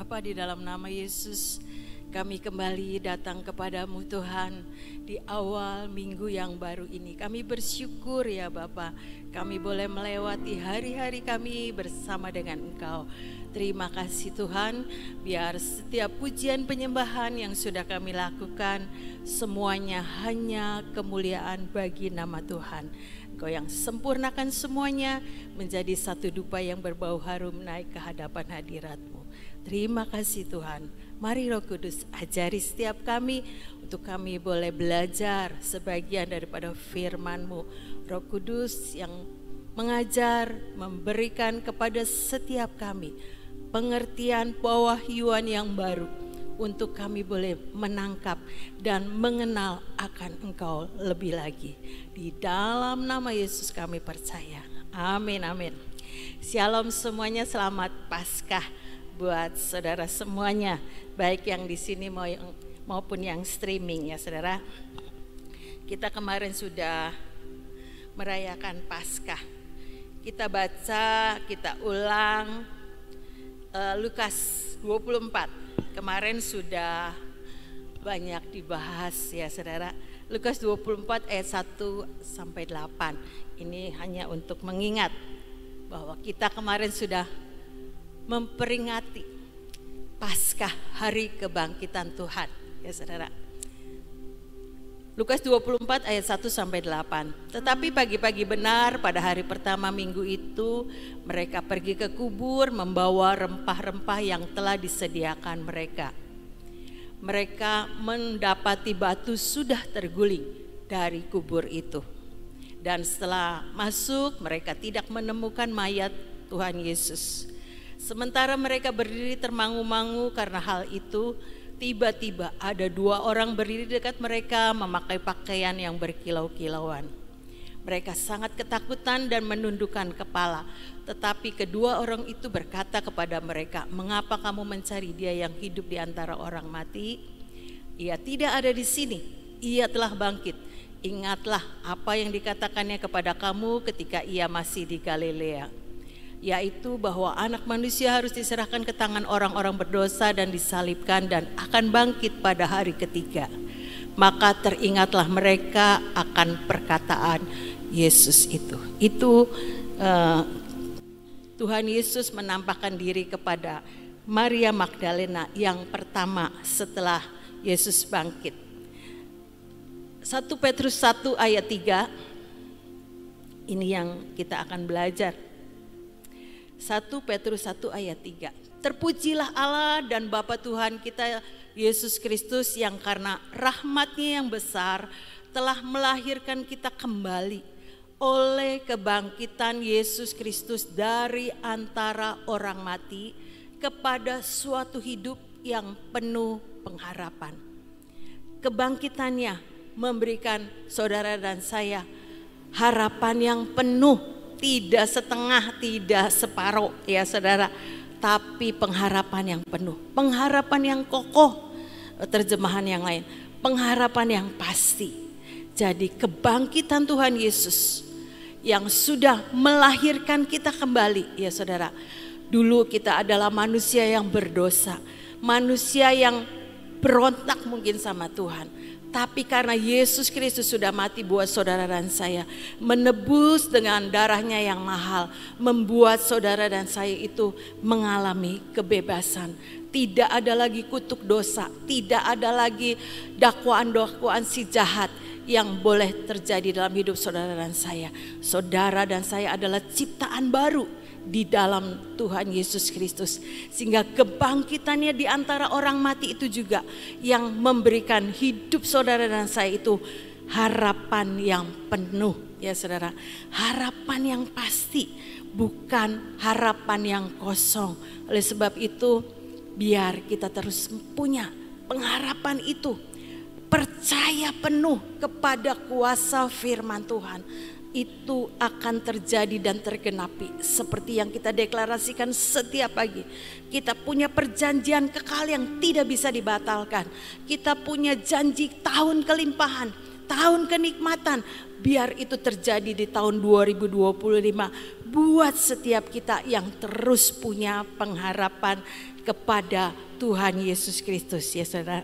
Bapa, di dalam nama Yesus, kami kembali datang kepadamu Tuhan di awal minggu yang baru ini. Kami bersyukur ya Bapa, kami boleh melewati hari-hari kami bersama dengan Engkau. Terima kasih Tuhan, biar setiap pujian penyembahan yang sudah kami lakukan, semuanya hanya kemuliaan bagi nama Tuhan. Engkau yang sempurnakan semuanya menjadi satu dupa yang berbau harum naik ke hadapan hadirat-Mu. Terima kasih Tuhan. Mari Roh Kudus ajari setiap kami untuk kami boleh belajar sebagian daripada firman-Mu. Roh Kudus yang mengajar, memberikan kepada setiap kami pengertian pewahyuan yang baru untuk kami boleh menangkap dan mengenal akan Engkau lebih lagi. Di dalam nama Yesus kami percaya. Amin, amin. Shalom semuanya, selamat Paskah buat saudara semuanya, baik yang di sini maupun yang streaming ya saudara. Kita kemarin sudah merayakan Paskah. Kita baca, kita ulang Lukas 24. Kemarin sudah banyak dibahas ya saudara. Lukas 24 ayat 1 sampai 8. Ini hanya untuk mengingat bahwa kita kemarin sudah memperingati Paskah, hari kebangkitan Tuhan ya saudara. Lukas 24 ayat 1 sampai 8. Tetapi pagi-pagi benar pada hari pertama minggu itu mereka pergi ke kubur membawa rempah-rempah yang telah disediakan mereka. Mereka mendapati batu sudah terguling dari kubur itu. Dan setelah masuk mereka tidak menemukan mayat Tuhan Yesus. Sementara mereka berdiri termangu-mangu karena hal itu, tiba-tiba ada dua orang berdiri dekat mereka memakai pakaian yang berkilau-kilauan. Mereka sangat ketakutan dan menundukkan kepala. Tetapi kedua orang itu berkata kepada mereka, "Mengapa kamu mencari Dia yang hidup di antara orang mati? Ia tidak ada di sini, Ia telah bangkit. Ingatlah apa yang dikatakannya kepada kamu ketika Ia masih di Galilea, yaitu bahwa anak manusia harus diserahkan ke tangan orang-orang berdosa dan disalibkan dan akan bangkit pada hari ketiga." Maka teringatlah mereka akan perkataan Yesus itu. Tuhan Yesus menampakkan diri kepada Maria Magdalena yang pertama setelah Yesus bangkit. 1 Petrus 1 ayat 3, ini yang kita akan belajar. 1 Petrus 1 ayat 3. Terpujilah Allah dan Bapa Tuhan kita Yesus Kristus yang karena rahmat-Nya yang besar telah melahirkan kita kembali oleh kebangkitan Yesus Kristus dari antara orang mati kepada suatu hidup yang penuh pengharapan. Kebangkitannya memberikan saudara dan saya harapan yang penuh, tidak setengah, tidak separuh ya saudara, tapi pengharapan yang penuh, pengharapan yang kokoh, terjemahan yang lain, pengharapan yang pasti. Jadi kebangkitan Tuhan Yesus yang sudah melahirkan kita kembali ya saudara. Dulu kita adalah manusia yang berdosa, manusia yang berontak mungkin sama Tuhan. Tapi karena Yesus Kristus sudah mati buat saudara dan saya, menebus dengan darahnya yang mahal, membuat saudara dan saya itu mengalami kebebasan. Tidak ada lagi kutuk dosa, tidak ada lagi dakwaan-dakwaan si jahat yang boleh terjadi dalam hidup saudara dan saya. Saudara dan saya adalah ciptaan baru di dalam Tuhan Yesus Kristus. Sehingga kebangkitannya di antara orang mati itu juga yang memberikan hidup saudara dan saya itu harapan yang penuh ya saudara. Harapan yang pasti, bukan harapan yang kosong. Oleh sebab itu biar kita terus punya pengharapan itu. Percaya penuh kepada kuasa firman Tuhan. Itu akan terjadi dan tergenapi seperti yang kita deklarasikan setiap pagi. Kita punya perjanjian kekal yang tidak bisa dibatalkan. Kita punya janji tahun kelimpahan tahun kenikmatan. Biar itu terjadi di tahun 2025 buat setiap kita yang terus punya pengharapan kepada Tuhan Yesus Kristus, ya saudara.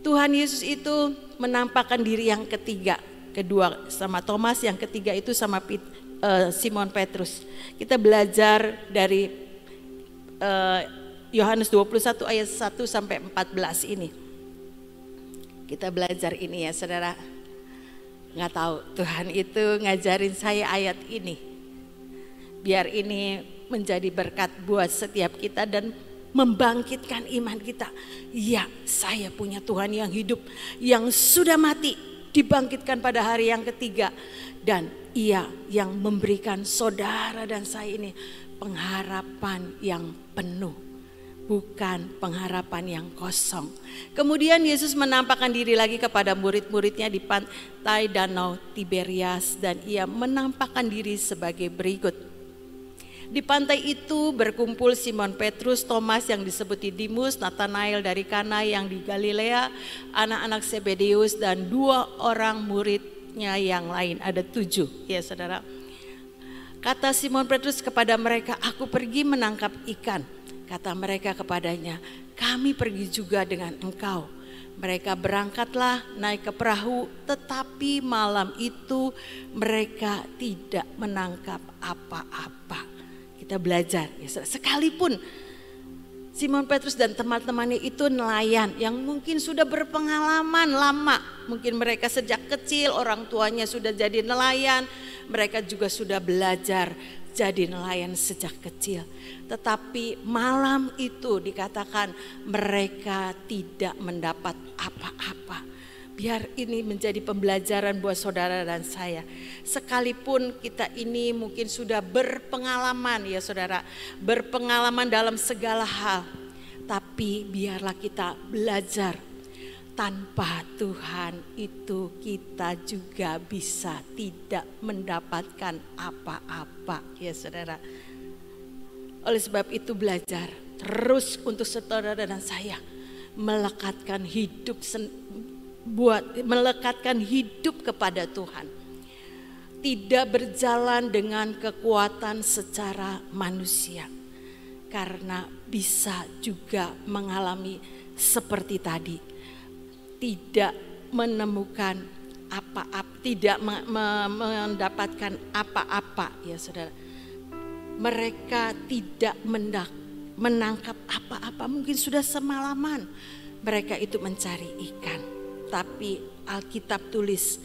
Tuhan Yesus itu menampakkan diri yang ketiga, kedua sama Thomas, yang ketiga itu sama Simon Petrus. Kita belajar dari Yohanes 21 ayat 1 sampai 14 ini. Kita belajar ini ya saudara. Nggak tahu Tuhan itu ngajarin saya ayat ini. Biar ini menjadi berkat buat setiap kita dan membangkitkan iman kita. Ya, saya punya Tuhan yang hidup, yang sudah mati, dibangkitkan pada hari yang ketiga. Dan Ia yang memberikan saudara dan saya ini pengharapan yang penuh, bukan pengharapan yang kosong. Kemudian Yesus menampakkan diri lagi kepada murid-muridnya di pantai Danau Tiberias, dan Ia menampakkan diri sebagai berikut. Di pantai itu berkumpul Simon Petrus, Thomas yang disebut Didimus, Nathanael dari Kana yang di Galilea, anak-anak Zebedeus, dan 2 orang muridnya yang lain. Ada 7 ya saudara. Kata Simon Petrus kepada mereka, "Aku pergi menangkap ikan." Kata mereka kepadanya, "Kami pergi juga dengan engkau." Mereka berangkatlah naik ke perahu, tetapi malam itu mereka tidak menangkap apa-apa. Kita belajar, ya, sekalipun Simon Petrus dan teman-temannya itu nelayan yang mungkin sudah berpengalaman lama. Mungkin mereka sejak kecil orang tuanya sudah jadi nelayan, mereka juga sudah belajar jadi nelayan sejak kecil. Tetapi malam itu dikatakan mereka tidak mendapat apa-apa. Biar ini menjadi pembelajaran buat saudara dan saya. Sekalipun kita ini mungkin sudah berpengalaman ya saudara, berpengalaman dalam segala hal. Tapi biarlah kita belajar, tanpa Tuhan itu kita juga bisa tidak mendapatkan apa-apa ya saudara. Oleh sebab itu belajar terus untuk saudara dan saya melekatkan hidup kepada Tuhan. Tidak berjalan dengan kekuatan secara manusia. Karena bisa juga mengalami seperti tadi. Tidak menemukan apa-apa, tidak mendapatkan apa-apa ya saudara. Mereka tidak menangkap apa-apa, mungkin sudah semalaman mereka itu mencari ikan. Tapi Alkitab tulis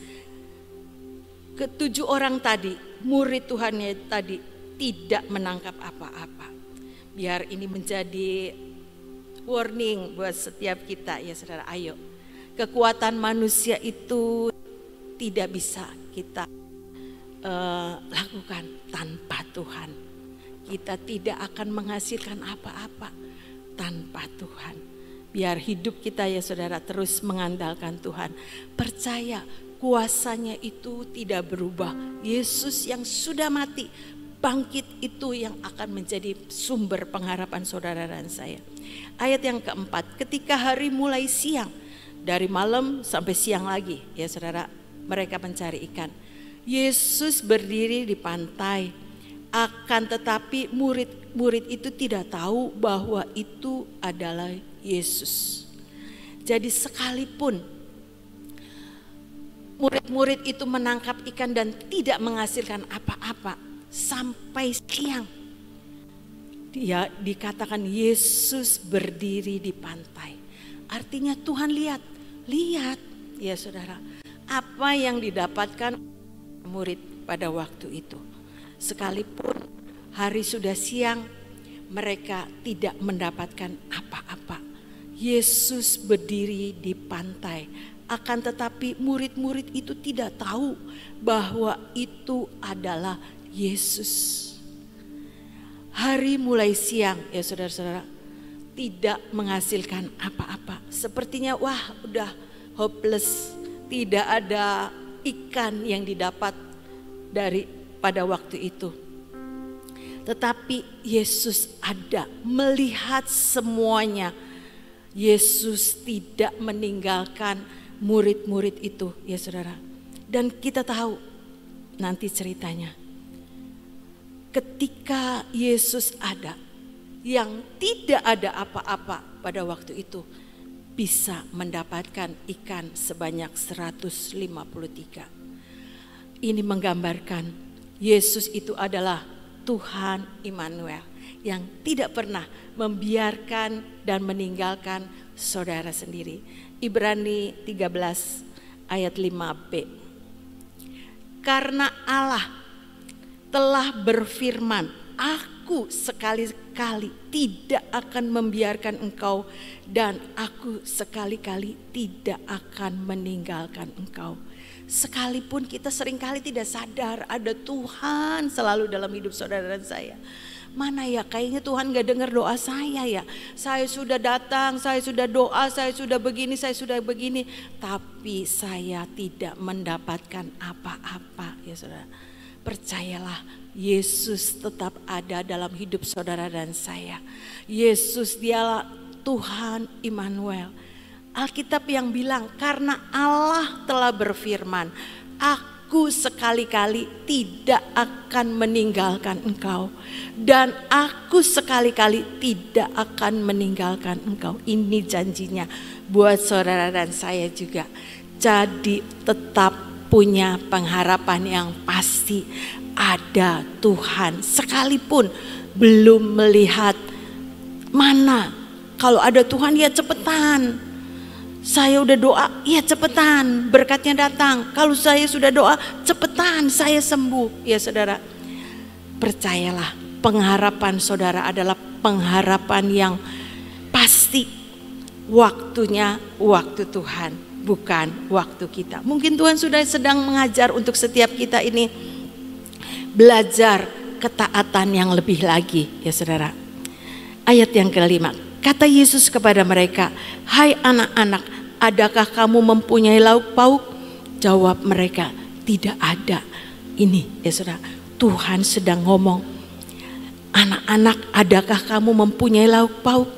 ke-7 orang tadi, murid Tuhannya tadi tidak menangkap apa-apa. Biar ini menjadi warning buat setiap kita ya saudara. Ayo, kekuatan manusia itu tidak bisa kita lakukan tanpa Tuhan. Kita tidak akan menghasilkan apa-apa tanpa Tuhan. Biar hidup kita ya saudara terus mengandalkan Tuhan. Percaya kuasanya itu tidak berubah. Yesus yang sudah mati, bangkit itu yang akan menjadi sumber pengharapan saudara dan saya. Ayat yang keempat, ketika hari mulai siang, dari malam sampai siang lagi ya saudara, mereka mencari ikan. Yesus berdiri di pantai, akan tetapi murid-murid itu tidak tahu bahwa itu adalah Yesus. Jadi sekalipun murid-murid itu menangkap ikan dan tidak menghasilkan apa-apa sampai siang, dia dikatakan Yesus berdiri di pantai. Artinya Tuhan lihat ya saudara, apa yang didapatkan murid pada waktu itu. Sekalipun hari sudah siang, mereka tidak mendapatkan apa-apa. Yesus berdiri di pantai, akan tetapi murid-murid itu tidak tahu bahwa itu adalah Yesus. Hari mulai siang ya saudara-saudara, tidak menghasilkan apa-apa. Sepertinya udah hopeless, tidak ada ikan yang didapat pada waktu itu. Tetapi Yesus ada, melihat semuanya. Yesus tidak meninggalkan murid-murid itu ya saudara. Dan kita tahu nanti ceritanya. Ketika Yesus ada, yang tidak ada apa-apa pada waktu itu bisa mendapatkan ikan sebanyak 153. Ini menggambarkan Yesus itu adalah Tuhan Immanuel yang tidak pernah membiarkan dan meninggalkan saudara sendiri. Ibrani 13 ayat 5b. Karena Allah telah berfirman, aku sekali-kali tidak akan membiarkan engkau dan aku sekali-kali tidak akan meninggalkan engkau. Sekalipun kita seringkali tidak sadar ada Tuhan selalu dalam hidup saudara dan saya. Mana ya, kayaknya Tuhan gak dengar doa saya ya. Saya sudah datang, saya sudah doa, saya sudah begini, saya sudah begini. Tapi saya tidak mendapatkan apa-apa ya saudara. Percayalah, Yesus tetap ada dalam hidup saudara dan saya. Yesus dialah Tuhan Immanuel. Alkitab yang bilang karena Allah telah berfirman, aku sekali-kali tidak akan meninggalkan engkau dan aku sekali-kali tidak akan meninggalkan engkau. Ini janjinya buat saudara dan saya juga. Jadi tetap punya pengharapan yang pasti, ada Tuhan sekalipun belum melihat mana. Kalau ada Tuhan ya cepetan. Saya udah doa, ya cepetan berkatnya datang. Kalau saya sudah doa, cepetan saya sembuh. Ya saudara, percayalah, pengharapan saudara adalah pengharapan yang pasti. Waktunya waktu Tuhan, bukan waktu kita. Mungkin Tuhan sudah sedang mengajar untuk setiap kita ini belajar ketaatan yang lebih lagi ya saudara. Ayat yang kelima, kata Yesus kepada mereka, hai anak-anak, adakah kamu mempunyai lauk pauk? Jawab mereka, tidak ada. Ini ya saudara, Tuhan sedang ngomong, anak-anak, adakah kamu mempunyai lauk pauk?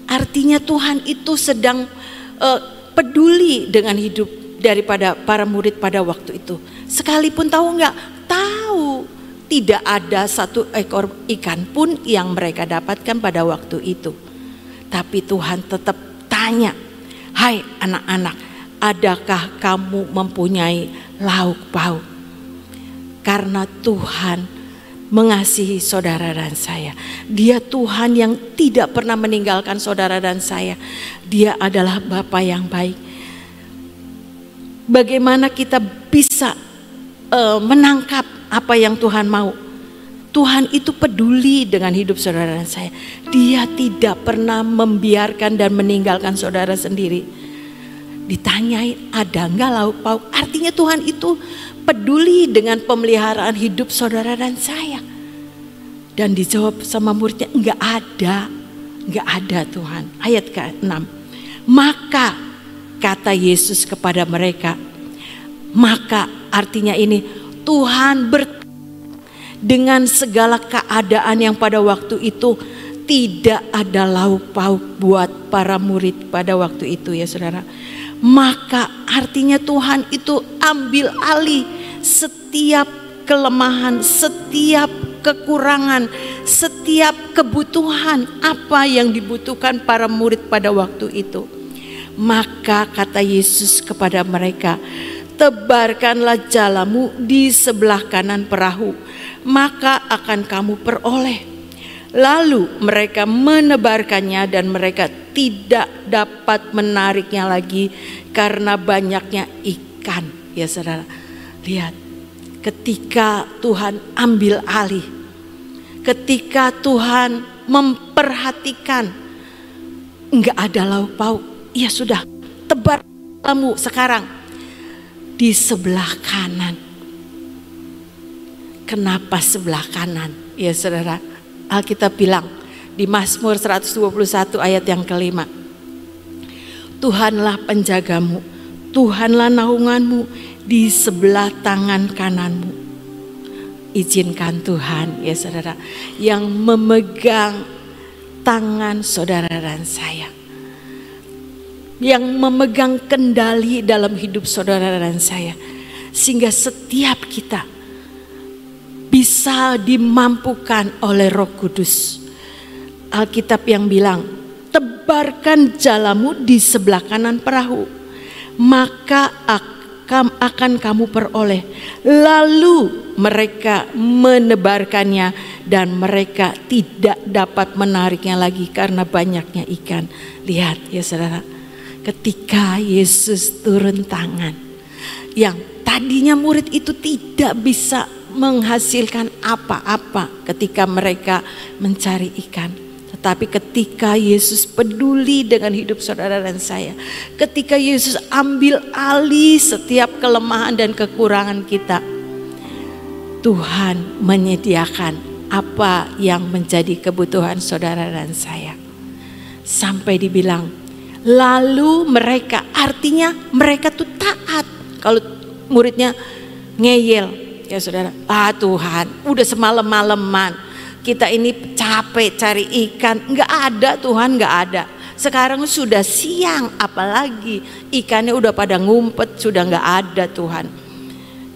Artinya Tuhan itu sedang peduli dengan hidup daripada para murid pada waktu itu. Sekalipun tahu enggak? Tahu. Tidak ada satu ekor ikan pun yang mereka dapatkan pada waktu itu. Tapi Tuhan tetap tanya, hai anak-anak, adakah kamu mempunyai lauk pauk? Karena Tuhan mengasihi saudara dan saya. Dia Tuhan yang tidak pernah meninggalkan saudara dan saya. Dia adalah Bapa yang baik. Bagaimana kita bisa menangkap apa yang Tuhan mau? Tuhan itu peduli dengan hidup saudara dan saya. Dia tidak pernah membiarkan dan meninggalkan saudara sendiri. Ditanyain ada enggak lauk pauk? Artinya Tuhan itu peduli dengan pemeliharaan hidup saudara dan saya. Dan dijawab sama muridnya, enggak ada Tuhan. Ayat ke-6. Maka kata Yesus kepada mereka, maka artinya ini Tuhan dengan segala keadaan yang pada waktu itu tidak ada lauk pauk buat para murid pada waktu itu ya saudara. Maka artinya Tuhan itu ambil alih setiap kelemahan, setiap kekurangan, setiap kebutuhan apa yang dibutuhkan para murid pada waktu itu. Maka kata Yesus kepada mereka, tebarkanlah jalamu di sebelah kanan perahu, maka akan kamu peroleh. Lalu mereka menebarkannya dan mereka tidak dapat menariknya lagi karena banyaknya ikan. Ya saudara, lihat ketika Tuhan ambil alih, ketika Tuhan memperhatikan enggak ada lauk pauk, ya sudah, tebar jalamu sekarang di sebelah kanan. Kenapa sebelah kanan? Ya saudara, Alkitab bilang di Mazmur 121 ayat yang kelima, Tuhanlah penjagamu, Tuhanlah naunganmu di sebelah tangan kananmu. Izinkan Tuhan ya saudara yang memegang tangan saudara dan saya. yang memegang kendali dalam hidup saudara dan saya, sehingga setiap kita bisa dimampukan oleh Roh Kudus. Alkitab yang bilang, tebarkan jalamu di sebelah kanan perahu, maka akan kamu peroleh. Lalu mereka menebarkannya dan mereka tidak dapat menariknya lagi karena banyaknya ikan. Lihat ya saudara, ketika Yesus turun tangan, yang tadinya murid itu tidak bisa menghasilkan apa-apa ketika mereka mencari ikan. Tetapi ketika Yesus peduli dengan hidup saudara dan saya, ketika Yesus ambil alih setiap kelemahan dan kekurangan kita, Tuhan menyediakan apa yang menjadi kebutuhan saudara dan saya. Sampai dibilang, lalu mereka, artinya mereka tuh taat. Kalau muridnya ngeyel, ya saudara, Tuhan udah semalam-malaman kita ini capek cari ikan, nggak ada Tuhan, nggak ada. Sekarang sudah siang, apalagi ikannya udah pada ngumpet, sudah nggak ada Tuhan.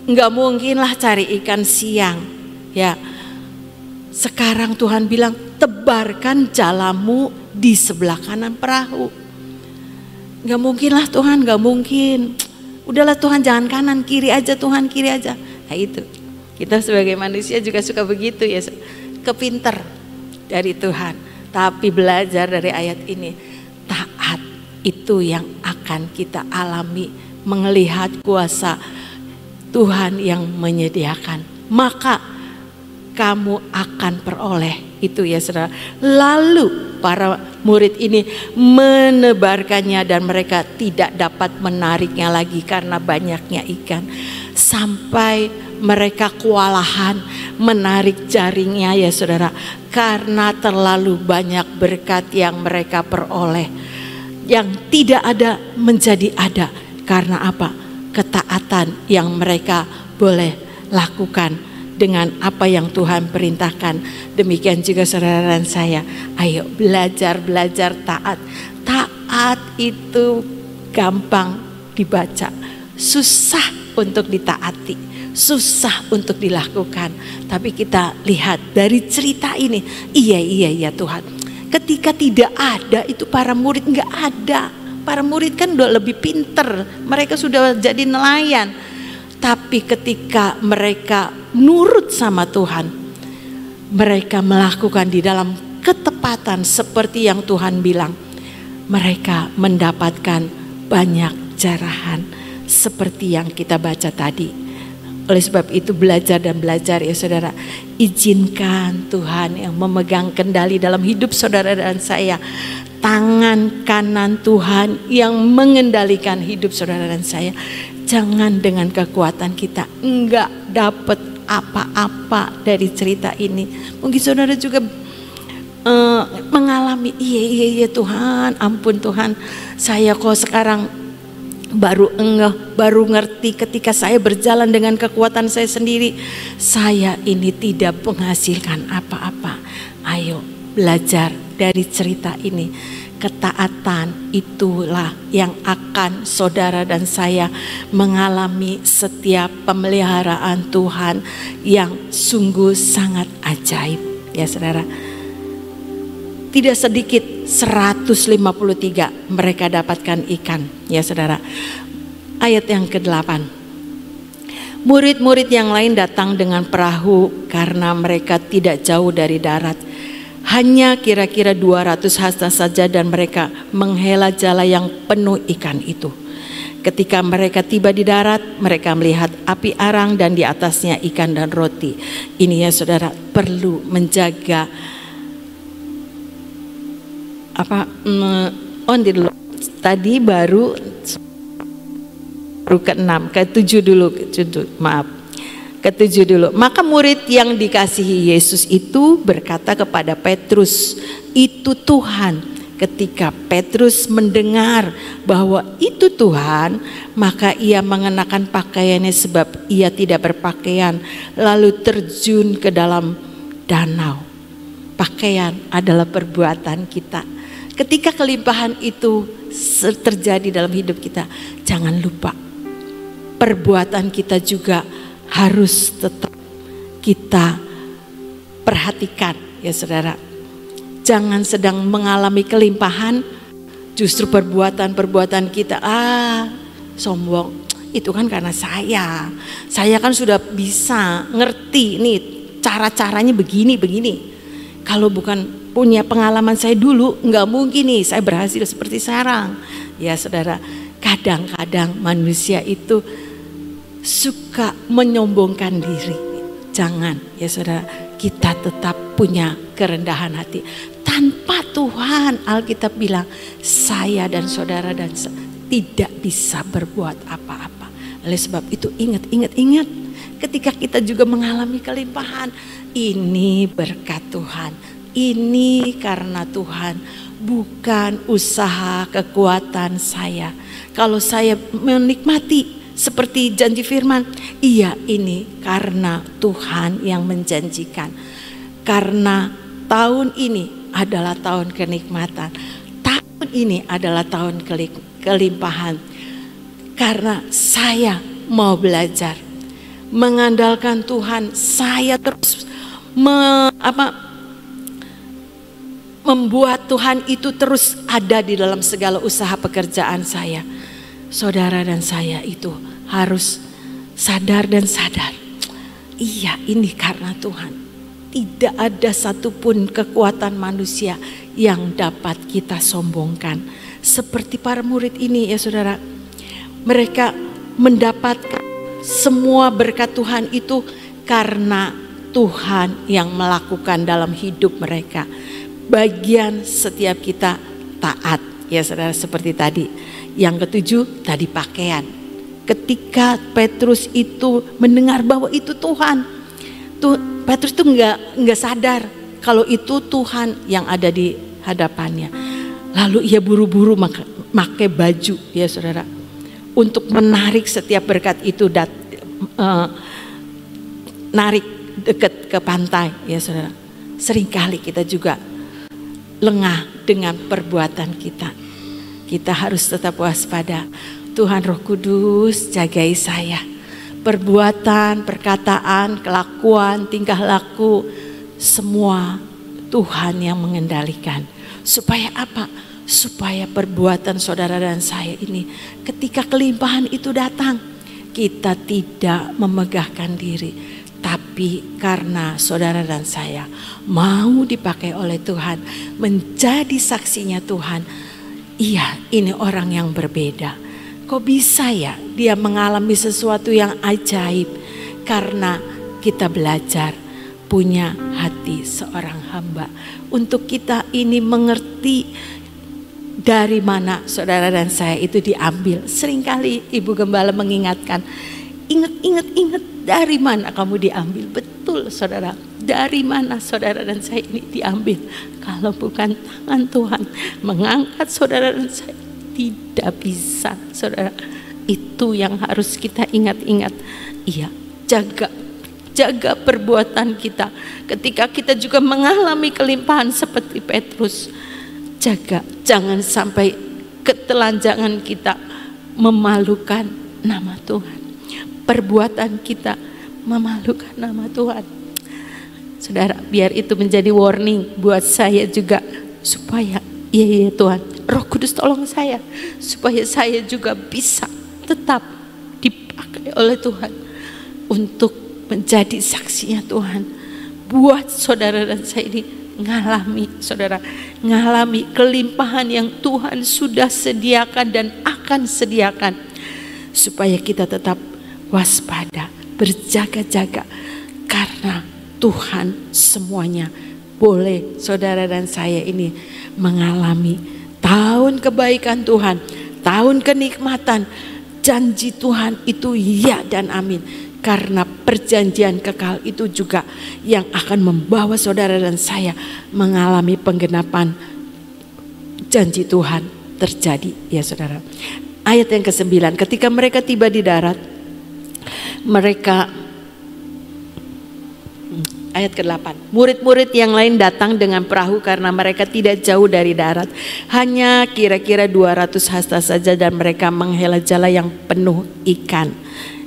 Nggak mungkin lah cari ikan siang, ya. Sekarang Tuhan bilang, tebarkan jalamu di sebelah kanan perahu. Nggak mungkin lah Tuhan, nggak mungkin. Udahlah Tuhan, jangan kanan, kiri aja Tuhan, kiri aja. Nah itu, kita sebagai manusia juga suka begitu ya. Kepinter dari Tuhan, tapi belajar dari ayat ini, taat itu yang akan kita alami, melihat kuasa Tuhan yang menyediakan, maka kamu akan peroleh itu ya saudara. Lalu para murid ini menebarkannya dan mereka tidak dapat menariknya lagi karena banyaknya ikan, sampai mereka kewalahan menarik jaringnya ya saudara, karena terlalu banyak berkat yang mereka peroleh. Yang tidak ada menjadi ada, karena apa? Ketaatan yang mereka boleh lakukan dengan apa yang Tuhan perintahkan. Demikian juga saudara dan saya, ayo belajar taat. Taat itu gampang dibaca, susah untuk ditaati, susah untuk dilakukan. Tapi kita lihat dari cerita ini, iya Tuhan, ketika tidak ada itu para murid nggak ada. Para murid kan udah lebih pinter, mereka sudah jadi nelayan. Tapi ketika mereka nurut sama Tuhan, mereka melakukan di dalam ketepatan seperti yang Tuhan bilang, mereka mendapatkan banyak jarahan seperti yang kita baca tadi. Oleh sebab itu belajar ya saudara, izinkan Tuhan yang memegang kendali dalam hidup saudara dan saya. Tangan kanan Tuhan yang mengendalikan hidup saudara dan saya. Jangan dengan kekuatan kita, enggak dapat apa-apa dari cerita ini. Mungkin saudara juga mengalami, iya Tuhan, ampun Tuhan, saya kok sekarang baru ngerti ketika saya berjalan dengan kekuatan saya sendiri, saya ini tidak menghasilkan apa-apa. Ayo belajar dari cerita ini. Ketaatan itulah yang akan saudara dan saya mengalami setiap pemeliharaan Tuhan yang sungguh sangat ajaib ya saudara. Tidak sedikit 153 mereka dapatkan ikan ya saudara. Ayat yang ke-8. Murid-murid yang lain datang dengan perahu karena mereka tidak jauh dari darat. Hanya kira-kira 200 hasta saja dan mereka menghela jala yang penuh ikan itu. Ketika mereka tiba di darat, mereka melihat api arang dan di atasnya ikan dan roti. Ini ya saudara, perlu menjaga tadi baru ke-6, ke-7 dulu, ke-7 dulu. Maka murid yang dikasihi Yesus itu berkata kepada Petrus, itu Tuhan. Ketika Petrus mendengar bahwa itu Tuhan, maka ia mengenakan pakaiannya sebab ia tidak berpakaian, lalu terjun ke dalam danau. Pakaian adalah perbuatan kita. Ketika kelimpahan itu terjadi dalam hidup kita, jangan lupa perbuatan kita juga harus tetap kita perhatikan ya saudara. Jangan sedang mengalami kelimpahan, justru perbuatan-perbuatan kita sombong. Itu kan karena saya kan sudah bisa ngerti nih cara-caranya begini. Kalau bukan punya pengalaman saya dulu, nggak mungkin nih saya berhasil seperti sekarang. Ya saudara, kadang-kadang manusia itu suka menyombongkan diri. Jangan ya saudara, kita tetap punya kerendahan hati. Tanpa Tuhan, Alkitab bilang, saya dan saudara tidak bisa berbuat apa-apa. Oleh sebab itu ingat. Ketika kita juga mengalami kelimpahan, ini berkat Tuhan. Ini karena Tuhan, bukan usaha kekuatan saya. Kalau saya menikmati seperti janji firman, iya ini karena Tuhan yang menjanjikan. Karena tahun ini adalah tahun kenikmatan. Tahun ini adalah tahun kelimpahan. Karena saya mau belajar mengandalkan Tuhan, saya terus membuat Tuhan itu terus ada di dalam segala usaha pekerjaan saya. Saudara dan saya itu harus sadar. Iya, ini karena Tuhan. Tidak ada satupun kekuatan manusia yang dapat kita sombongkan. Seperti para murid ini ya saudara. Mereka mendapatkan semua berkat Tuhan itu karena Tuhan yang melakukan dalam hidup mereka. Bagian setiap kita taat ya saudara, seperti tadi. Yang ketujuh tadi pakaian. Ketika Petrus itu mendengar bahwa itu Tuhan, Petrus itu nggak sadar kalau itu Tuhan yang ada di hadapannya. Lalu ia buru-buru pakai baju ya saudara, untuk menarik setiap berkat itu narik dekat ke pantai ya saudara. Seringkali kita juga lengah dengan perbuatan kita. Kita harus tetap waspada. Tuhan Roh Kudus jagai saya. Perbuatan, perkataan, kelakuan, tingkah laku, semua Tuhan yang mengendalikan. Supaya apa? Supaya perbuatan saudara dan saya ini ketika kelimpahan itu datang, kita tidak memegahkan diri. Tapi karena saudara dan saya mau dipakai oleh Tuhan, menjadi saksinya Tuhan. Iya, ini orang yang berbeda. Kok bisa ya dia mengalami sesuatu yang ajaib? Karena kita belajar punya hati seorang hamba. Untuk kita ini mengerti dari mana saudara dan saya itu diambil. Seringkali Ibu Gembala mengingatkan, ingat dari mana kamu diambil. Betul saudara, dari mana saudara dan saya ini diambil. Kalau bukan tangan Tuhan mengangkat saudara dan saya, tidak bisa saudara. Itu yang harus kita ingat-ingat. Iya, jaga perbuatan kita. Ketika kita juga mengalami kelimpahan seperti Petrus, jaga jangan sampai ketelanjangan kita memalukan nama Tuhan. Perbuatan kita memalukan nama Tuhan. Saudara, biar itu menjadi warning buat saya juga, supaya iya Tuhan, Roh Kudus tolong saya supaya saya juga bisa tetap dipakai oleh Tuhan untuk menjadi saksinya Tuhan. Buat saudara dan saya ini ngalami kelimpahan yang Tuhan sudah sediakan dan akan sediakan, supaya kita tetap waspada, berjaga-jaga, karena Tuhan semuanya boleh saudara dan saya ini mengalami tahun kebaikan Tuhan, tahun kenikmatan. Janji Tuhan itu ya dan amin. Karena perjanjian kekal itu juga yang akan membawa saudara dan saya mengalami penggenapan janji Tuhan terjadi ya saudara. Ayat yang ke-9, ketika mereka tiba di darat, mereka Ayat ke-8. Murid-murid yang lain datang dengan perahu karena mereka tidak jauh dari darat. Hanya kira-kira 200 hasta saja dan mereka menghela jala yang penuh ikan.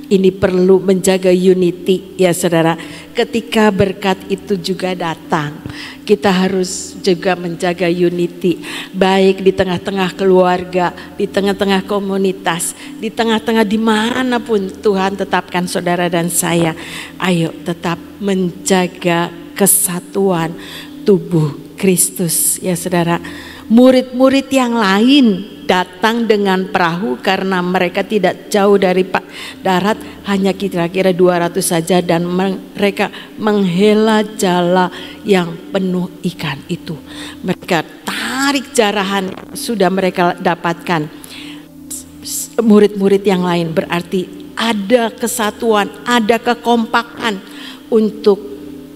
Ini perlu menjaga unity ya saudara. Ketika berkat itu juga datang, kita harus juga menjaga unity. Baik di tengah-tengah keluarga, di tengah-tengah komunitas, di tengah-tengah dimanapun Tuhan tetapkan saudara dan saya. Ayo tetap menjaga kesatuan tubuh Kristus ya saudara. Murid-murid yang lain datang dengan perahu karena mereka tidak jauh dari darat, hanya kira-kira 200 saja dan mereka menghela jala yang penuh ikan itu. Mereka tarik jarahan sudah mereka dapatkan. Murid-murid yang lain berarti ada kesatuan, ada kekompakan untuk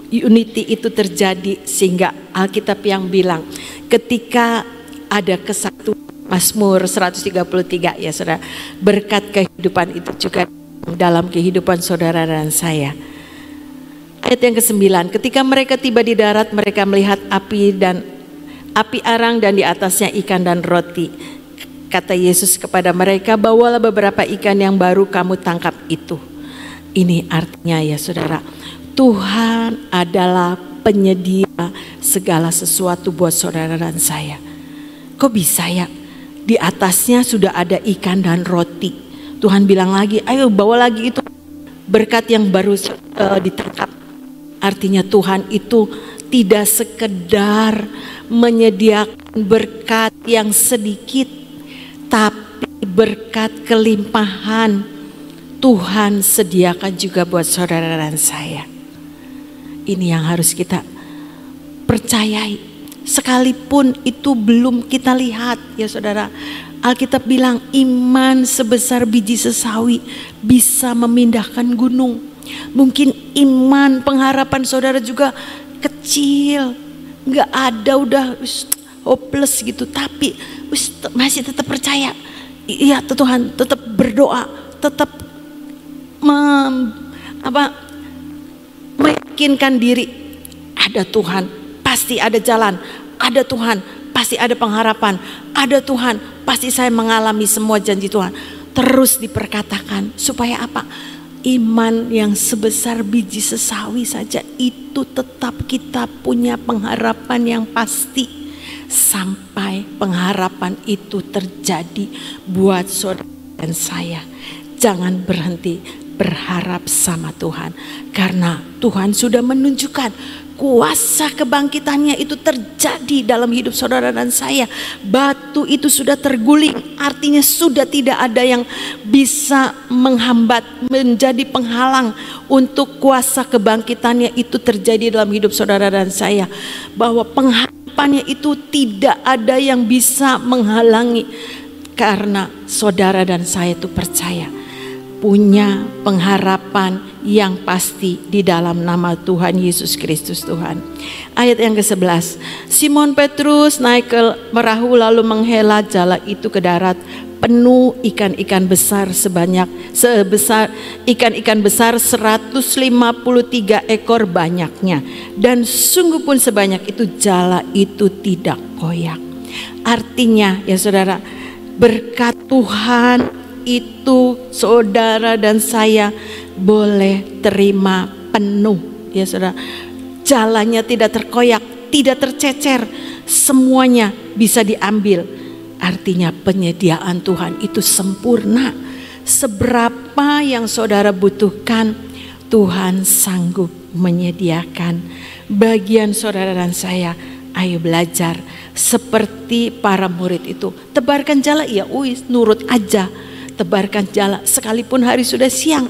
unity itu terjadi, sehingga Alkitab yang bilang ketika ada kesatuan, Mazmur 133 ya saudara, berkat kehidupan itu juga dalam kehidupan saudara dan saya. Ayat yang ke-9, ketika mereka tiba di darat mereka melihat api arang dan di atasnya ikan dan roti. Kata Yesus kepada mereka, bawalah beberapa ikan yang baru kamu tangkap itu. Ini artinya ya saudara, Tuhan adalah penyedia segala sesuatu buat saudara dan saya. Kok bisa ya? Di atasnya sudah ada ikan dan roti. Tuhan bilang lagi, ayo bawa lagi itu berkat yang baru ditangkap. Artinya Tuhan itu tidak sekedar menyediakan berkat yang sedikit, tapi berkat kelimpahan Tuhan sediakan juga buat saudara dan saya. Ini yang harus kita percayai. Sekalipun itu belum kita lihat ya saudara. Alkitab bilang iman sebesar biji sesawi bisa memindahkan gunung. Mungkin iman pengharapan saudara juga kecil, gak ada, udah hopeless gitu, tapi masih tetap percaya. Iya Tuhan, tetap berdoa, tetap meyakinkan diri, ada Tuhan pasti ada jalan, ada Tuhan pasti ada pengharapan, ada Tuhan pasti saya mengalami semua janji Tuhan. Terus diperkatakan supaya apa? Iman yang sebesar biji sesawi saja itu tetap kita punya pengharapan yang pasti sampai pengharapan itu terjadi buat saudara dan saya. Jangan berhenti berharap sama Tuhan, karena Tuhan sudah menunjukkan kuasa kebangkitannya itu terjadi dalam hidup saudara dan saya. Batu itu sudah terguling, artinya sudah tidak ada yang bisa menghambat, menjadi penghalang untuk kuasa kebangkitannya itu terjadi dalam hidup saudara dan saya. Bahwa pengharapannya itu tidak ada yang bisa menghalangi, karena saudara dan saya itu percaya punya pengharapan yang pasti di dalam nama Tuhan Yesus Kristus Tuhan. Ayat yang ke-11, Simon Petrus naik ke perahu lalu menghela jala itu ke darat, penuh ikan-ikan besar sebesar ikan-ikan besar 153 ekor banyaknya, dan sungguh pun sebanyak itu jala itu tidak koyak. Artinya ya saudara, berkat Tuhan itu saudara dan saya boleh terima penuh ya saudara. Jalannya tidak terkoyak, tidak tercecer, semuanya bisa diambil. Artinya penyediaan Tuhan itu sempurna. Seberapa yang saudara butuhkan, Tuhan sanggup menyediakan. Bagian saudara dan saya, ayo belajar seperti para murid itu. Tebarkan jala, ya nurut aja. Tebarkan jala sekalipun hari sudah siang,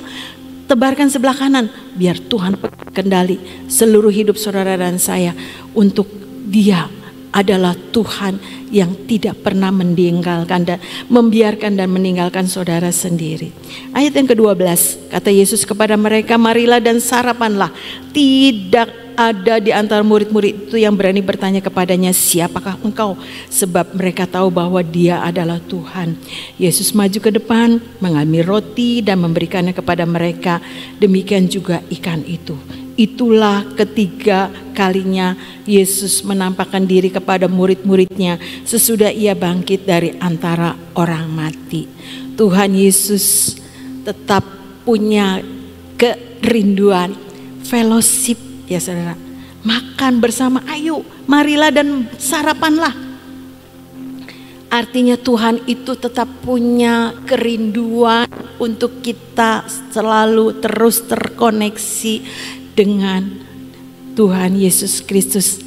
tebarkan sebelah kanan, biar Tuhan kendali seluruh hidup saudara dan saya. Untuk Dia adalah Tuhan yang tidak pernah meninggalkan dan membiarkan dan meninggalkan saudara sendiri. Ayat yang ke-12, kata Yesus kepada mereka, marilah dan sarapanlah. Tidak ada di antara murid-murid itu yang berani bertanya kepadanya, siapakah engkau? Sebab mereka tahu bahwa Dia adalah Tuhan. Yesus maju ke depan, mengambil roti dan memberikannya kepada mereka. Demikian juga ikan itu. Itulah ketiga kalinya Yesus menampakkan diri kepada murid-muridnya sesudah ia bangkit dari antara orang mati. Tuhan Yesus tetap punya kerinduan fellowship ya saudara. Makan bersama, ayo marilah dan sarapanlah. Artinya Tuhan itu tetap punya kerinduan untuk kita selalu terus terkoneksi dengan Tuhan Yesus Kristus,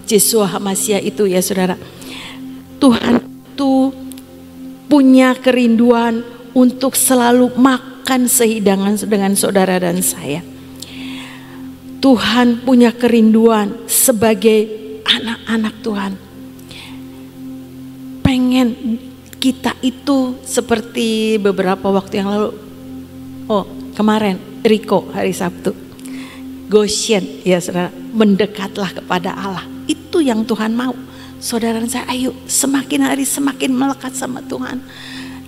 Yeshua HaMashiach itu ya saudara. Tuhan itu punya kerinduan untuk selalu makan sehidangan dengan saudara dan saya. Tuhan punya kerinduan sebagai anak-anak Tuhan. Pengen kita itu seperti beberapa waktu yang lalu, kemarin Riko hari Sabtu, Goshen ya saudara, mendekatlah kepada Allah. Itu yang Tuhan mau. Saudara dan saya, ayo semakin hari semakin melekat sama Tuhan.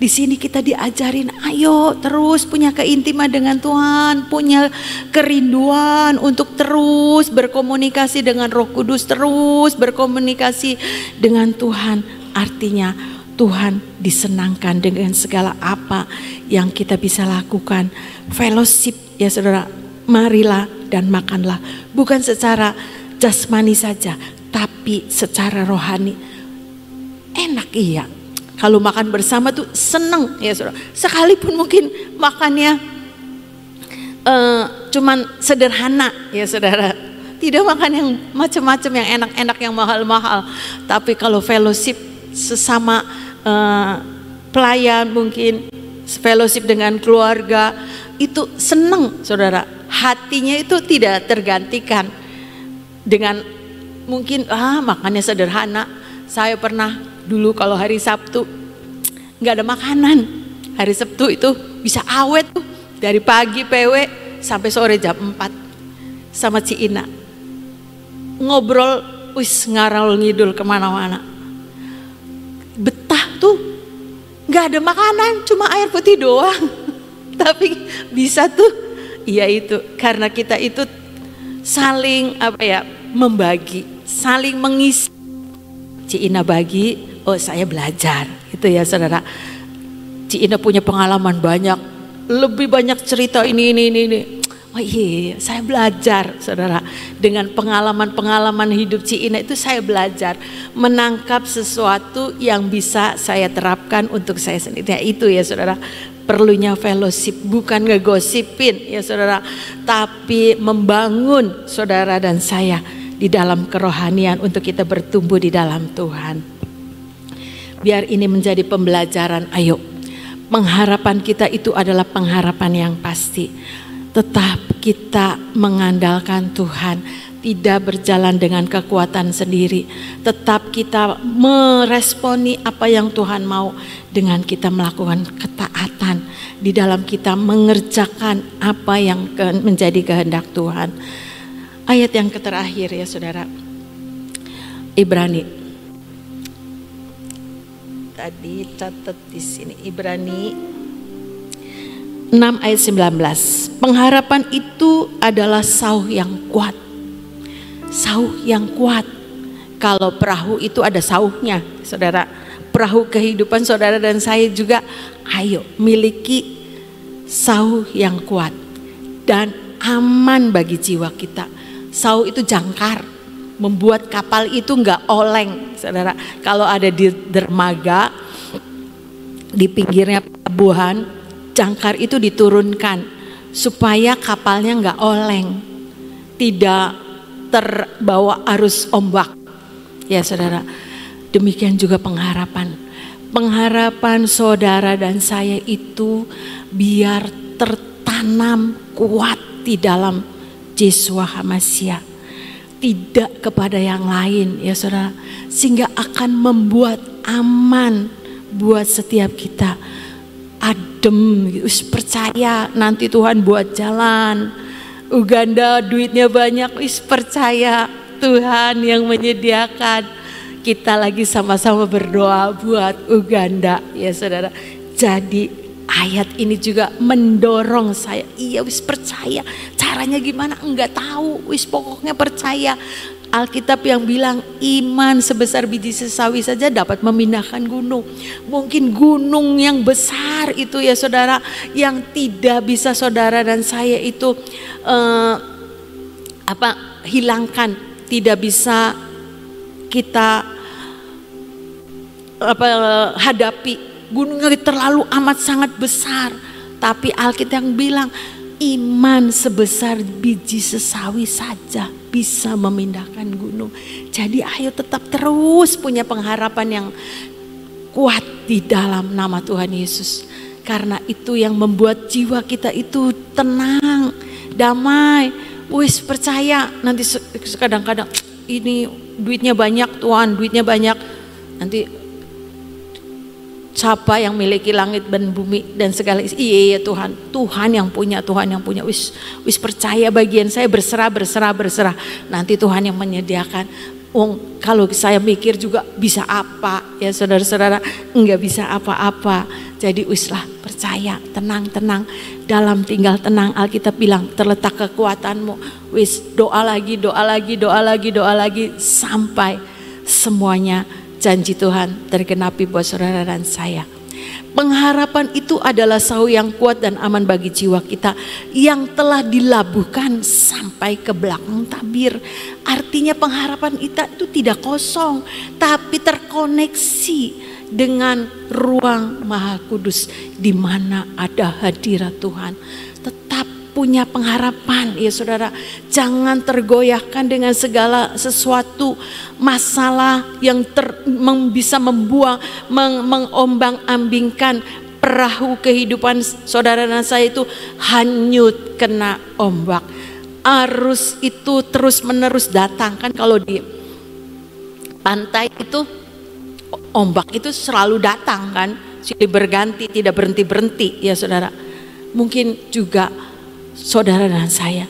Di sini kita diajarin, ayo terus punya keintiman dengan Tuhan, punya kerinduan untuk terus berkomunikasi dengan Roh Kudus, terus berkomunikasi dengan Tuhan. Artinya Tuhan disenangkan dengan segala apa yang kita bisa lakukan. Fellowship ya saudara, marilah dan makanlah. Bukan secara jasmani saja, tapi secara rohani. Enak iya. Kalau makan bersama tuh seneng ya saudara. Sekalipun mungkin makannya cuman sederhana ya saudara. Tidak makan yang macam-macam, yang enak-enak, yang mahal-mahal. Tapi kalau fellowship sesama pelayan, mungkin fellowship dengan keluarga, itu seneng saudara. Hatinya itu tidak tergantikan dengan mungkin makannya sederhana. Saya pernah dulu kalau hari Sabtu nggak ada makanan, hari Sabtu itu bisa awet tuh dari pagi PW sampai sore jam 4 sama Ci Ina ngobrol, ngarau ngidul kemana-mana. Betah tuh, nggak ada makanan, cuma air putih doang, tapi bisa tuh. Iya itu karena kita itu saling membagi, saling mengisi. Ci Ina bagi, saya belajar, itu ya saudara. Ci Ina punya pengalaman banyak, lebih banyak cerita ini. Oh iya, saya belajar saudara. Dengan pengalaman-pengalaman hidup Ci Ina itu saya belajar menangkap sesuatu yang bisa saya terapkan untuk saya sendiri. Ya, itu ya saudara, perlunya fellowship, bukan ngegosipin ya saudara, tapi membangun saudara dan saya di dalam kerohanian untuk kita bertumbuh di dalam Tuhan. Biar ini menjadi pembelajaran, ayo. Pengharapan kita itu adalah pengharapan yang pasti. Tetap kita mengandalkan Tuhan, tidak berjalan dengan kekuatan sendiri. Tetap kita meresponi apa yang Tuhan mau dengan kita melakukan ketaatan di dalam kita mengerjakan apa yang menjadi kehendak Tuhan. Ayat yang terakhir ya saudara, Ibrani. Tadi catat di sini Ibrani 6 ayat 19. Pengharapan itu adalah sauh yang kuat. Sauh yang kuat. Kalau perahu itu ada sauhnya, saudara. Perahu kehidupan saudara dan saya juga, ayo miliki sauh yang kuat dan aman bagi jiwa kita. Sauh itu jangkar, membuat kapal itu enggak oleng, saudara. Kalau ada di dermaga, di pinggirnya pelabuhan, jangkar itu diturunkan supaya kapalnya enggak oleng, tidak terbawa arus ombak. Ya saudara, demikian juga pengharapan. Pengharapan saudara dan saya itu biar tertanam kuat di dalam Yeshua HaMashiach, tidak kepada yang lain ya saudara, sehingga akan membuat aman buat setiap kita. Adem, percaya nanti Tuhan buat jalan. Uganda duitnya banyak, percaya Tuhan yang menyediakan. Kita lagi sama-sama berdoa buat Uganda ya saudara. Jadi ayat ini juga mendorong saya, percaya caranya gimana enggak tahu, wis pokoknya percaya. Alkitab yang bilang iman sebesar biji sesawi saja dapat memindahkan gunung. Mungkin gunung yang besar itu ya saudara, yang tidak bisa saudara dan saya itu hilangkan, tidak bisa kita hadapi. Gunungnya terlalu amat sangat besar, tapi Alkitab yang bilang iman sebesar biji sesawi saja bisa memindahkan gunung. Jadi ayo tetap terus punya pengharapan yang kuat di dalam nama Tuhan Yesus. Karena itu yang membuat jiwa kita itu tenang, damai. Wis percaya, nanti kadang-kadang ini duitnya banyak Tuhan, duitnya banyak. Nanti siapa yang miliki langit dan bumi dan segala isi? Iya Tuhan, Tuhan yang punya, Tuhan yang punya. Wis percaya bagian saya, berserah. Nanti Tuhan yang menyediakan. Kalau saya mikir juga bisa apa ya saudara-saudara, enggak bisa apa-apa. Jadi wislah percaya, tenang dalam tinggal tenang. Alkitab bilang terletak kekuatanmu. Wis doa lagi sampai semuanya janji Tuhan tergenapi buat saudara dan saya. Pengharapan itu adalah sauh yang kuat dan aman bagi jiwa kita yang telah dilabuhkan sampai ke belakang tabir. Artinya pengharapan kita itu tidak kosong, tapi terkoneksi dengan ruang Maha Kudus di mana ada hadirat Tuhan. Tetap punya pengharapan ya saudara. Jangan tergoyahkan dengan segala sesuatu masalah yang bisa mengombang-ambingkan perahu kehidupan saudara dan saya itu hanyut kena ombak. Arus itu terus menerus datang, kan kalau di pantai itu ombak itu selalu datang kan, silih berganti, tidak berhenti ya saudara. Mungkin juga saudara dan saya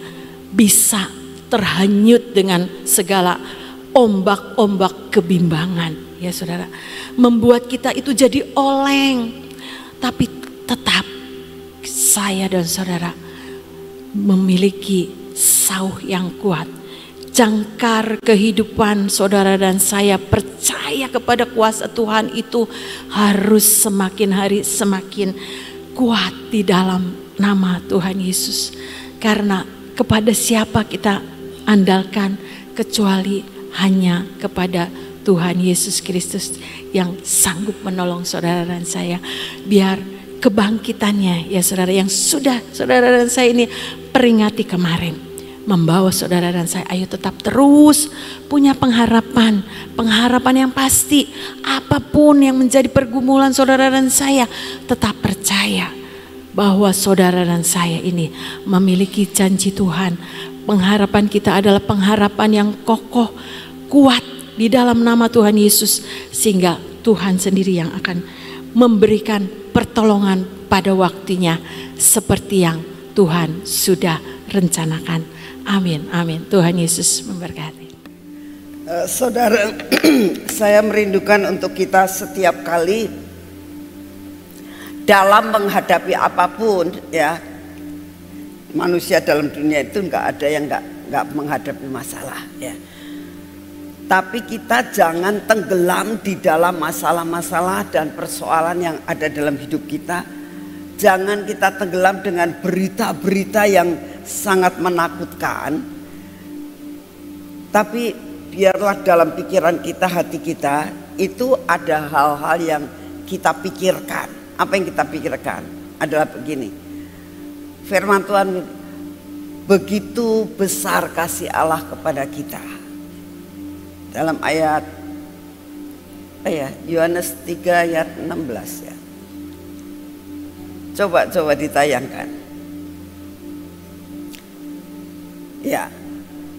bisa terhanyut dengan segala ombak-ombak kebimbangan ya saudara. Membuat kita itu jadi oleng. Tapi tetap saya dan saudara memiliki sauh yang kuat. Jangkar kehidupan saudara dan saya percaya kepada kuasa Tuhan itu harus semakin hari semakin kuat di dalam nama Tuhan Yesus. Karena kepada siapa kita andalkan kecuali hanya kepada Tuhan Yesus Kristus yang sanggup menolong saudara dan saya. Biar kebangkitannya ya saudara yang sudah saudara dan saya ini peringati kemarin, membawa saudara dan saya ayo tetap terus punya pengharapan yang pasti. Apapun yang menjadi pergumulan saudara dan saya, tetap percaya bahwa saudara dan saya ini memiliki janji Tuhan. Pengharapan kita adalah pengharapan yang kokoh, kuat di dalam nama Tuhan Yesus, sehingga Tuhan sendiri yang akan memberikan pertolongan pada waktunya seperti yang Tuhan sudah rencanakan. Amin, amin. Tuhan Yesus memberkati. Saudara, saya merindukan untuk kita setiap kali dalam menghadapi apapun ya, manusia dalam dunia itu nggak ada yang nggak menghadapi masalah ya. Tapi kita jangan tenggelam di dalam masalah-masalah dan persoalan yang ada dalam hidup kita. Jangan kita tenggelam dengan berita-berita yang sangat menakutkan. Tapi biarlah dalam pikiran kita, hati kita itu ada hal-hal yang kita pikirkan. Apa yang kita pikirkan adalah begini. Firman Tuhan, begitu besar kasih Allah kepada kita. Dalam ayat Yohanes 3 ayat 16 ya. Coba ditayangkan. Ya.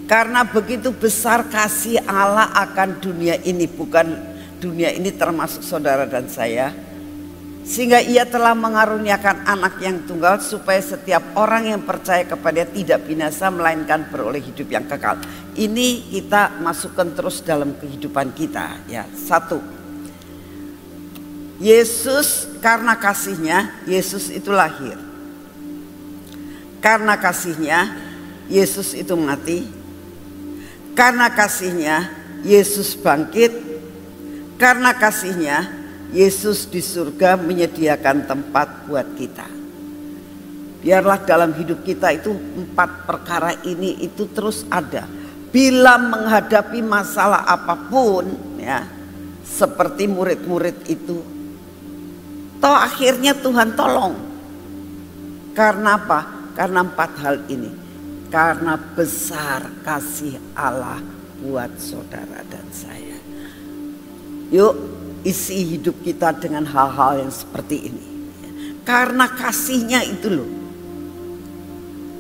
Karena begitu besar kasih Allah akan dunia ini, bukan dunia ini termasuk saudara dan saya, sehingga ia telah mengaruniakan anak yang tunggal supaya setiap orang yang percaya kepada dia tidak binasa melainkan beroleh hidup yang kekal. Ini kita masukkan terus dalam kehidupan kita ya. Satu, Yesus karena kasihnya Yesus itu lahir. Karena kasihnya Yesus itu mati, karena kasihnya Yesus bangkit, karena kasihnya Yesus di surga menyediakan tempat buat kita. Biarlah dalam hidup kita itu 4 perkara ini itu terus ada. Bila menghadapi masalah apapun ya, seperti murid-murid itu, toh akhirnya Tuhan tolong. Karena apa? Karena 4 hal ini. Karena besar kasih Allah buat saudara dan saya. Yuk isi hidup kita dengan hal-hal yang seperti ini. Karena kasihnya itu loh.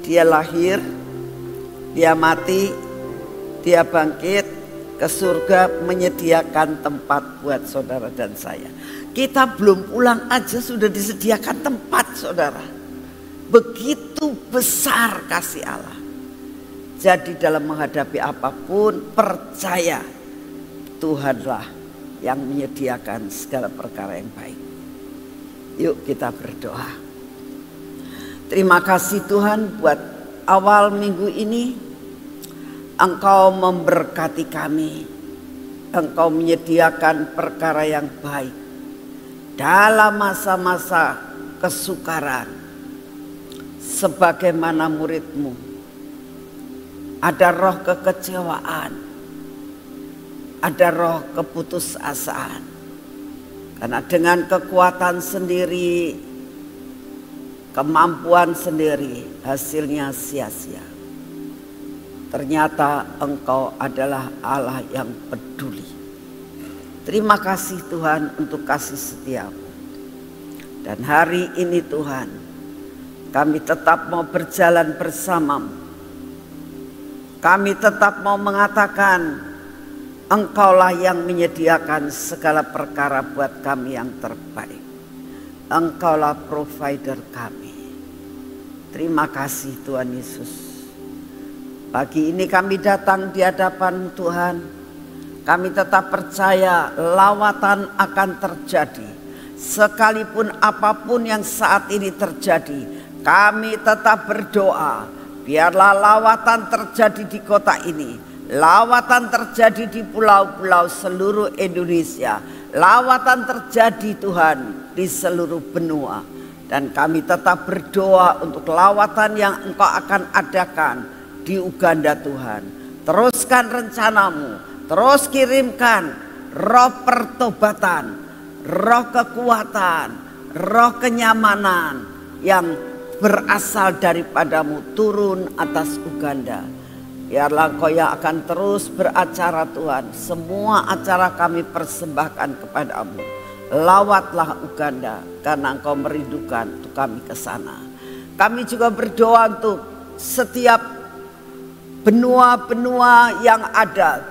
Dia lahir, dia mati, dia bangkit ke surga menyediakan tempat buat saudara dan saya. Kita belum pulang aja sudah disediakan tempat, saudara. Begitu besar kasih Allah. Jadi dalam menghadapi apapun percaya Tuhanlah yang menyediakan segala perkara yang baik. Yuk kita berdoa. Terima kasih Tuhan buat awal minggu ini. Engkau memberkati kami. Engkau menyediakan perkara yang baik. Dalam masa-masa kesukaran. Sebagaimana murid-Mu. Ada roh kekecewaan. Ada roh keputusasaan. Karena dengan kekuatan sendiri, kemampuan sendiri, hasilnya sia-sia. Ternyata Engkau adalah Allah yang peduli. Terima kasih Tuhan untuk kasih setiamu. Dan hari ini Tuhan, kami tetap mau berjalan bersamamu. Kami tetap mau mengatakan, Engkaulah yang menyediakan segala perkara buat kami yang terbaik. Engkaulah provider kami. Terima kasih Tuhan Yesus. Pagi ini kami datang di hadapan Tuhan. Kami tetap percaya lawatan akan terjadi. Sekalipun apapun yang saat ini terjadi, kami tetap berdoa. Biarlah lawatan terjadi di kota ini. Lawatan terjadi di pulau-pulau seluruh Indonesia. Lawatan terjadi Tuhan di seluruh benua. Dan kami tetap berdoa untuk lawatan yang Engkau akan adakan di Uganda Tuhan. Teruskan rencanamu. Terus kirimkan roh pertobatan, roh kekuatan, roh kenyamanan yang berasal daripadamu turun atas Uganda. Biarlah Engkau yang akan terus beracara Tuhan. Semua acara kami persembahkan kepadamu. Lawatlah Uganda karena Engkau merindukan untuk kami ke sana. Kami juga berdoa untuk setiap benua-benua yang ada.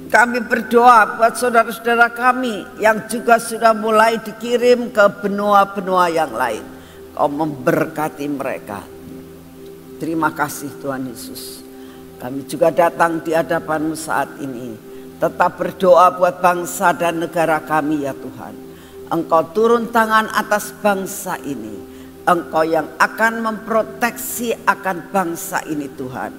Kami berdoa buat saudara-saudara kami yang juga sudah mulai dikirim ke benua-benua yang lain. Kau memberkati mereka. Terima kasih Tuhan Yesus. Kami juga datang di hadapan-Mu saat ini. Tetap berdoa buat bangsa dan negara kami ya Tuhan. Engkau turun tangan atas bangsa ini. Engkau yang akan memproteksi akan bangsa ini Tuhan.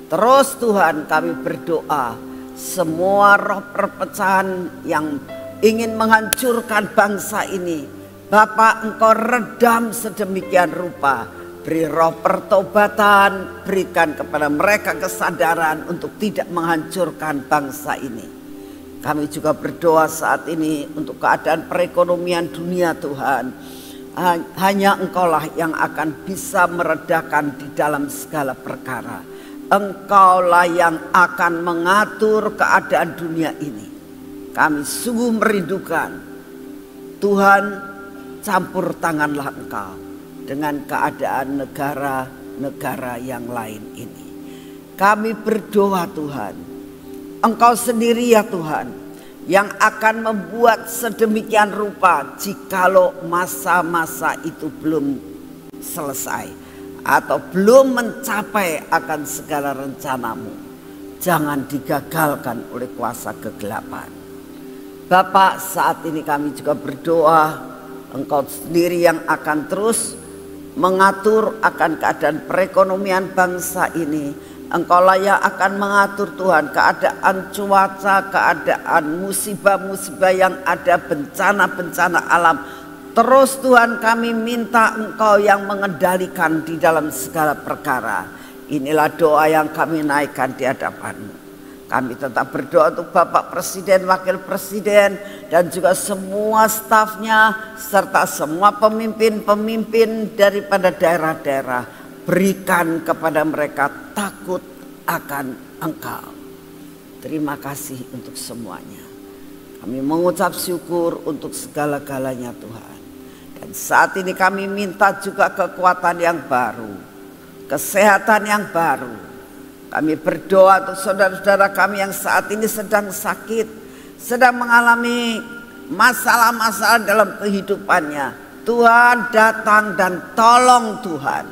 Terus Tuhan kami berdoa. Semua roh perpecahan yang ingin menghancurkan bangsa ini, Bapa Engkau redam sedemikian rupa. Beri roh pertobatan, berikan kepada mereka kesadaran untuk tidak menghancurkan bangsa ini. Kami juga berdoa saat ini untuk keadaan perekonomian dunia Tuhan. Hanya Engkaulah yang akan bisa meredakan di dalam segala perkara. Engkaulah yang akan mengatur keadaan dunia ini. Kami sungguh merindukan Tuhan, campur tanganlah Engkau dengan keadaan negara-negara yang lain ini. Kami berdoa Tuhan, Engkau sendiri ya Tuhan yang akan membuat sedemikian rupa jikalau masa-masa itu belum selesai atau belum mencapai akan segala rencanamu. Jangan digagalkan oleh kuasa kegelapan. Bapak, saat ini kami juga berdoa, Engkau sendiri yang akan terus mengatur akan keadaan perekonomian bangsa ini. Engkaulah yang akan mengatur Tuhan keadaan cuaca, keadaan musibah-musibah yang ada, bencana-bencana alam. Terus Tuhan kami minta Engkau yang mengendalikan di dalam segala perkara. Inilah doa yang kami naikkan di hadapan-Mu. Kami tetap berdoa untuk Bapak Presiden, Wakil Presiden, dan juga semua stafnya, serta semua pemimpin-pemimpin daripada daerah-daerah. Berikan kepada mereka takut akan Engkau. Terima kasih untuk semuanya. Kami mengucap syukur untuk segala-galanya Tuhan. Dan saat ini kami minta juga kekuatan yang baru, kesehatan yang baru. Kami berdoa untuk saudara-saudara kami yang saat ini sedang sakit, sedang mengalami masalah-masalah dalam kehidupannya. Tuhan datang dan tolong Tuhan.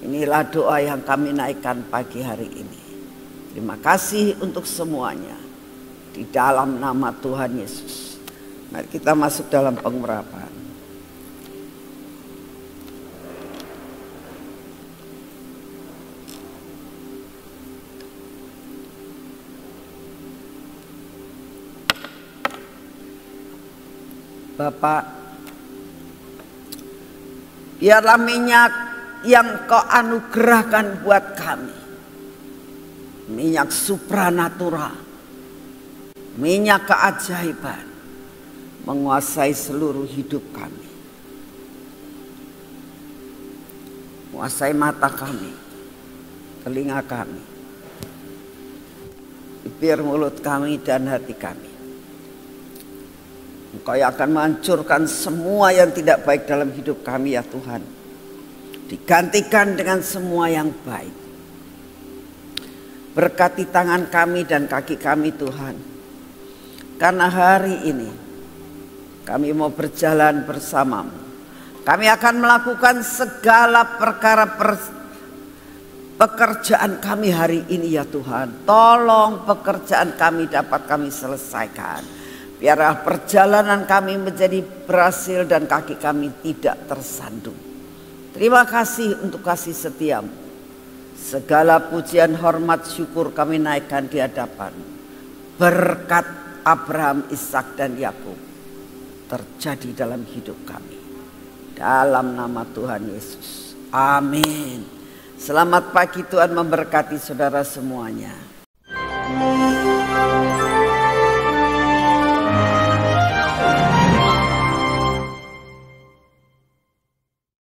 Inilah doa yang kami naikkan pagi hari ini. Terima kasih untuk semuanya. Di dalam nama Tuhan Yesus. Mari kita masuk dalam pengurapan. Bapak, biarlah minyak yang Kau anugerahkan buat kami, minyak supranatural, minyak keajaiban, menguasai seluruh hidup kami, menguasai mata kami, telinga kami, bibir, mulut kami, dan hati kami. Engkau yang akan menghancurkan semua yang tidak baik dalam hidup kami ya Tuhan. Digantikan dengan semua yang baik. Berkati tangan kami dan kaki kami Tuhan. Karena hari ini kami mau berjalan bersamamu. Kami akan melakukan segala perkara pekerjaan kami hari ini ya Tuhan. Tolong pekerjaan kami dapat kami selesaikan. Biarlah perjalanan kami menjadi berhasil dan kaki kami tidak tersandung. Terima kasih untuk kasih setiamu. Segala pujian, hormat, syukur kami naikkan di hadapan. Berkat Abraham, Ishak, dan Yakub terjadi dalam hidup kami. Dalam nama Tuhan Yesus. Amin. Selamat pagi, Tuhan memberkati saudara semuanya.